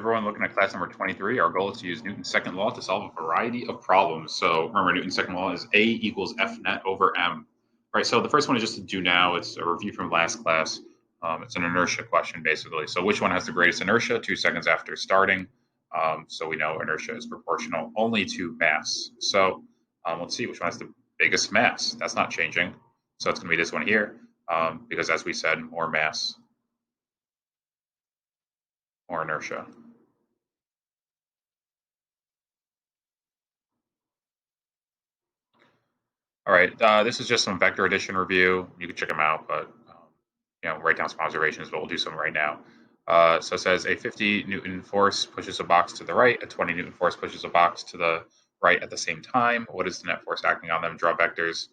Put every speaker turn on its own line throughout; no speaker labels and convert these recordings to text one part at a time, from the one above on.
Everyone looking at class number 23, our goal is to use Newton's second law to solve a variety of problems. So remember, Newton's second law is A equals F net over M. All right, so the first one is just to do now. It's a review from last class. It's an inertia question, basically. So which one has the greatest inertia 2 seconds after starting? So we know inertia is proportional only to mass. So let's see which one has the biggest mass. That's not changing. So it's going to be this one here, because as we said, more mass, more inertia. All right, this is just some vector addition review. You can check them out, but write down some observations, but we'll do some right now. So it says a 50 Newton force pushes a box to the right, a 20 Newton force pushes a box to the right at the same time. What is the net force acting on them? Draw vectors.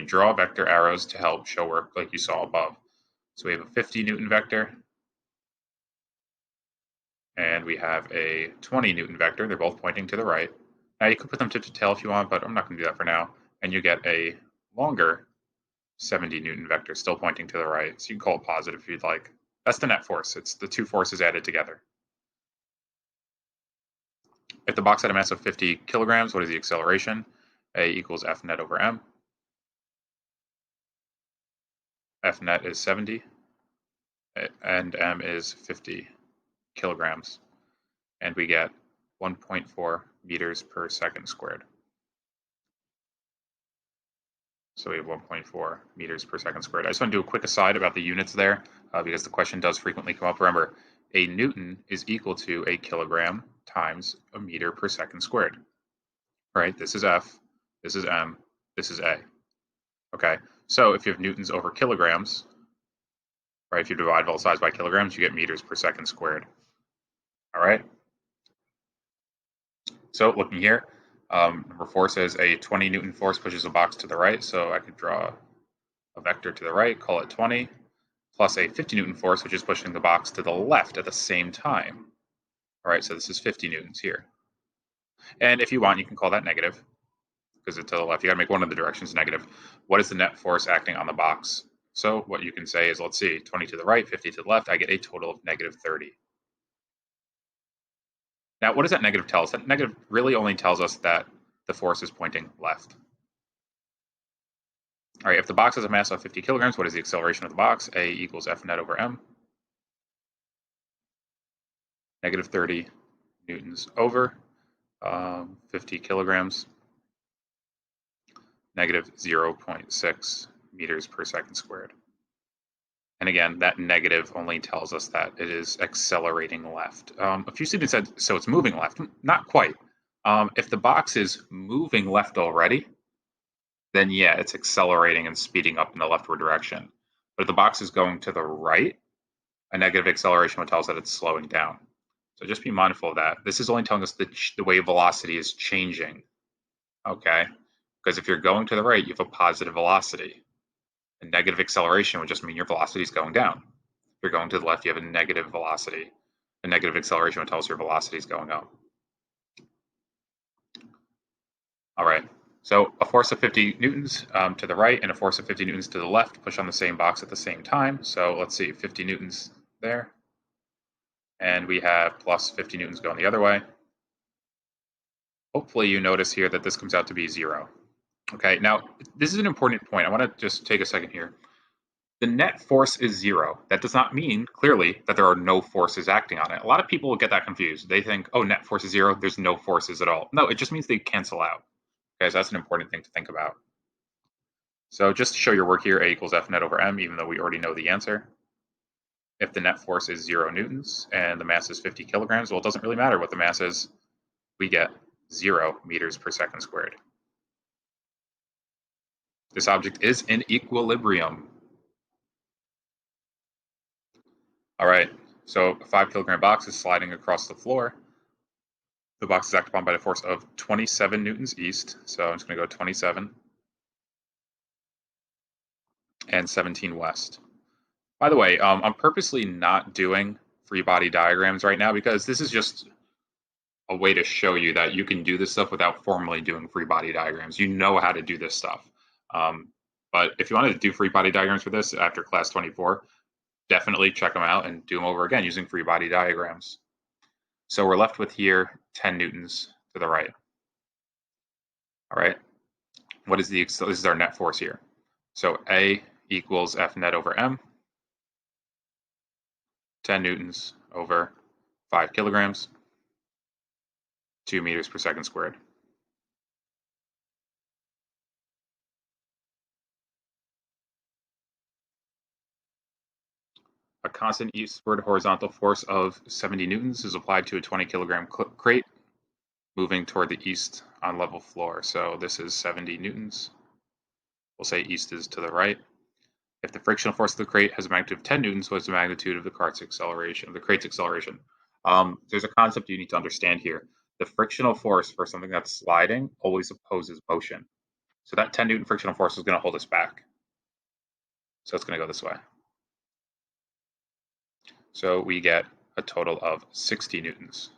Draw vector arrows to help show work like you saw above. So we have a 50 Newton vector, and we have a 20 Newton vector. They're both pointing to the right. Now you could put them to tail if you want, but I'm not going to do that for now. And you get a longer 70 Newton vector still pointing to the right. So you can call it positive if you'd like. That's the net force. It's the two forces added together. If the box had a mass of 50 kilograms, what is the acceleration? A equals F net over M. F net is 70, and M is 50 kilograms. And we get 1.4 meters per second squared. So we have 1.4 meters per second squared. I just want to do a quick aside about the units there, because the question does frequently come up. Remember, a Newton is equal to a kilogram times a meter per second squared. Right? This is F, this is M, this is A. Okay, so if you have Newtons over kilograms, right, if you divide both sides by kilograms, you get meters per second squared. All right. So looking here, number 4 says a 20 Newton force pushes a box to the right. So I could draw a vector to the right, call it 20, plus a 50 Newton force, which is pushing the box to the left at the same time. All right, so this is 50 Newtons here. And if you want, you can call that negative, because it's to the left. You got to make one of the directions negative. What is the net force acting on the box? So what you can say is, let's see, 20 to the right, 50 to the left, I get a total of negative 30. Now, what does that negative tell us? That negative really only tells us that the force is pointing left. All right, if the box has a mass of 50 kilograms, what is the acceleration of the box? A equals F net over M. Negative 30 newtons over 50 kilograms, negative 0.6 meters per second squared. And again, that negative only tells us that it is accelerating left. A few students said, so it's moving left. Not quite. If the box is moving left already, then yeah, it's accelerating and speeding up in the leftward direction. But if the box is going to the right, a negative acceleration would tell us that it's slowing down. So just be mindful of that. This is only telling us the way velocity is changing, okay? Because if you're going to the right, you have a positive velocity. A negative acceleration would just mean your velocity is going down. If you're going to the left, you have a negative velocity. A negative acceleration would tell us your velocity is going up. All right, so a force of 50 newtons to the right and a force of 50 newtons to the left push on the same box at the same time. So let's see, 50 newtons there. And we have plus 50 newtons going the other way. Hopefully you notice here that this comes out to be 0. Okay, now this is an important point. I want to just take a second here. The net force is 0. That does not mean, clearly, that there are no forces acting on it. A lot of people will get that confused. They think, oh, net force is 0, there's no forces at all. No, it just means they cancel out. Okay, so that's an important thing to think about. So just to show your work here, A equals F net over M, even though we already know the answer. If the net force is 0 newtons and the mass is 50 kilograms, well, it doesn't really matter what the mass is. We get 0 meters per second squared. This object is in equilibrium. All right, so a 5 kilogram box is sliding across the floor. The box is acted upon by the force of 27 newtons east. So I'm just going to go 27 and 17 west. By the way, I'm purposely not doing free body diagrams right now because this is just a way to show you that you can do this stuff without formally doing free body diagrams. You know how to do this stuff. But if you wanted to do free body diagrams for this after class 24, definitely check them out and do them over again using free body diagrams. So we're left with here 10 newtons to the right. All right. What is this is our net force here. So A equals F net over M, 10 newtons over 5 kilograms, 2 meters per second squared. A constant eastward horizontal force of 70 newtons is applied to a 20 kilogram crate moving toward the east on level floor. So this is 70 newtons. We'll say east is to the right. If the frictional force of the crate has a magnitude of 10 newtons, what is the magnitude of the crate's acceleration? There's a concept you need to understand here. The frictional force for something that's sliding always opposes motion. So that 10 Newton frictional force is going to hold us back. So it's going to go this way. So we get a total of 60 newtons.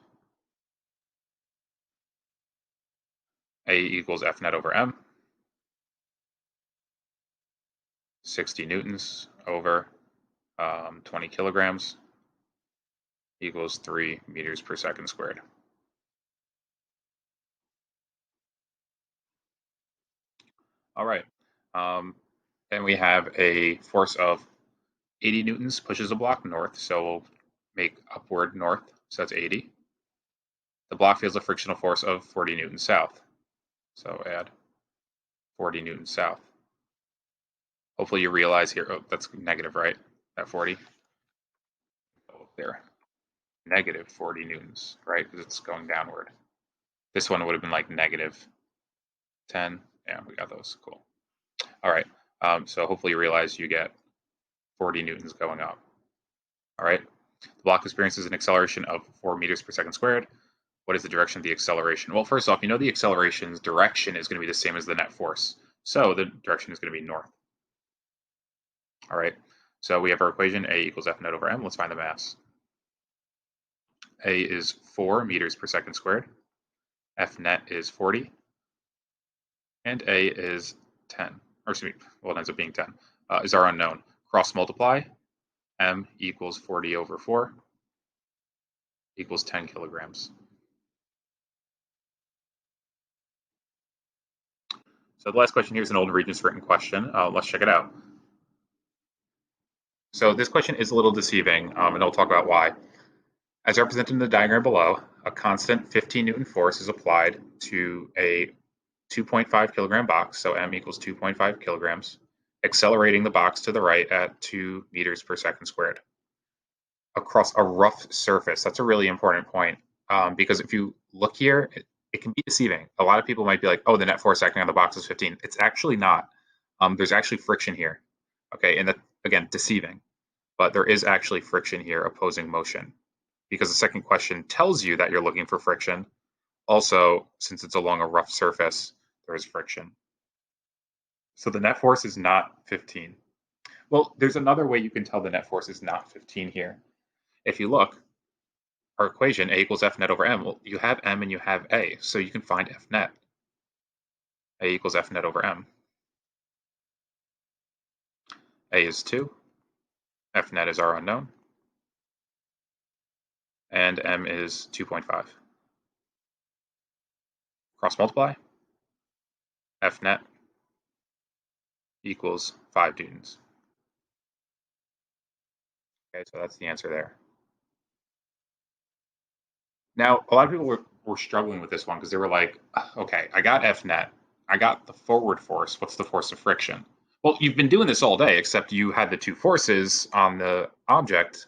A equals F net over M. 60 newtons over 20 kilograms equals 3 meters per second squared. All right. Then we have a force of 80 newtons pushes a block north, so we'll make upward north, so that's 80. The block feels a frictional force of 40 newtons south, so add 40 newtons south. Hopefully you realize here, oh, that's negative, right? At 40. Oh, there. Negative 40 newtons, right? Because it's going downward. This one would have been like negative 10. Yeah, we got those. Cool. All right. So hopefully you realize you get 40 newtons going up. All right. The block experiences an acceleration of 4 meters per second squared. What is the direction of the acceleration? Well, first off, you know the acceleration's direction is going to be the same as the net force. So the direction is going to be north. All right. So we have our equation, A equals F net over M. Let's find the mass. A is 4 meters per second squared. F net is 40. And A is 10. Or excuse me, well, it ends up being 10. Is our unknown. Cross multiply. M equals 40 over 4 equals 10 kilograms. So the last question here is an old Regents written question. Let's check it out. So this question is a little deceiving, and I'll talk about why. As represented in the diagram below, a constant 15 Newton force is applied to a 2.5 kilogram box, so M equals 2.5 kilograms, accelerating the box to the right at 2 meters per second squared across a rough surface. That's a really important point, because if you look here, it can be deceiving. A lot of people might be like, oh, the net force acting on the box is 15. It's actually not. There's actually friction here, okay? And that, again, deceiving. But there is actually friction here opposing motion, because the second question tells you that you're looking for friction. Also, since it's along a rough surface, there is friction. So the net force is not 15. Well, there's another way you can tell the net force is not 15 here. If you look, our equation, A equals F net over M, well, you have M and you have A, so you can find F net. A equals F net over M. A is 2. F net is our unknown. And M is 2.5. Cross multiply. F net equals 5 newtons. Okay, so that's the answer there. Now, a lot of people were struggling with this one because they were like, okay, I got F net. I got the forward force. What's the force of friction? Well, you've been doing this all day, except you had the two forces on the object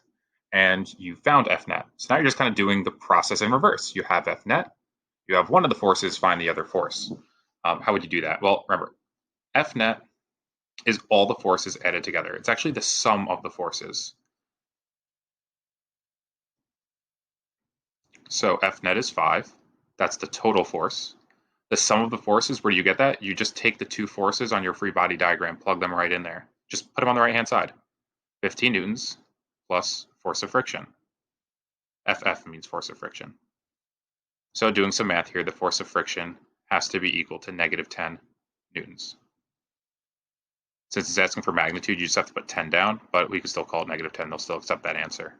and you found F net. So now you're just kind of doing the process in reverse. You have F net, you have one of the forces, find the other force. How would you do that? Well, remember, F net is all the forces added together. It's actually the sum of the forces. So F net is 5. That's the total force. The sum of the forces, where do you get that? You just take the two forces on your free body diagram, plug them right in there. Just put them on the right-hand side. 15 newtons plus force of friction. FF means force of friction. So doing some math here, the force of friction has to be equal to negative 10 newtons. Since it's asking for magnitude, you just have to put 10 down, but we can still call it -10. They'll still accept that answer.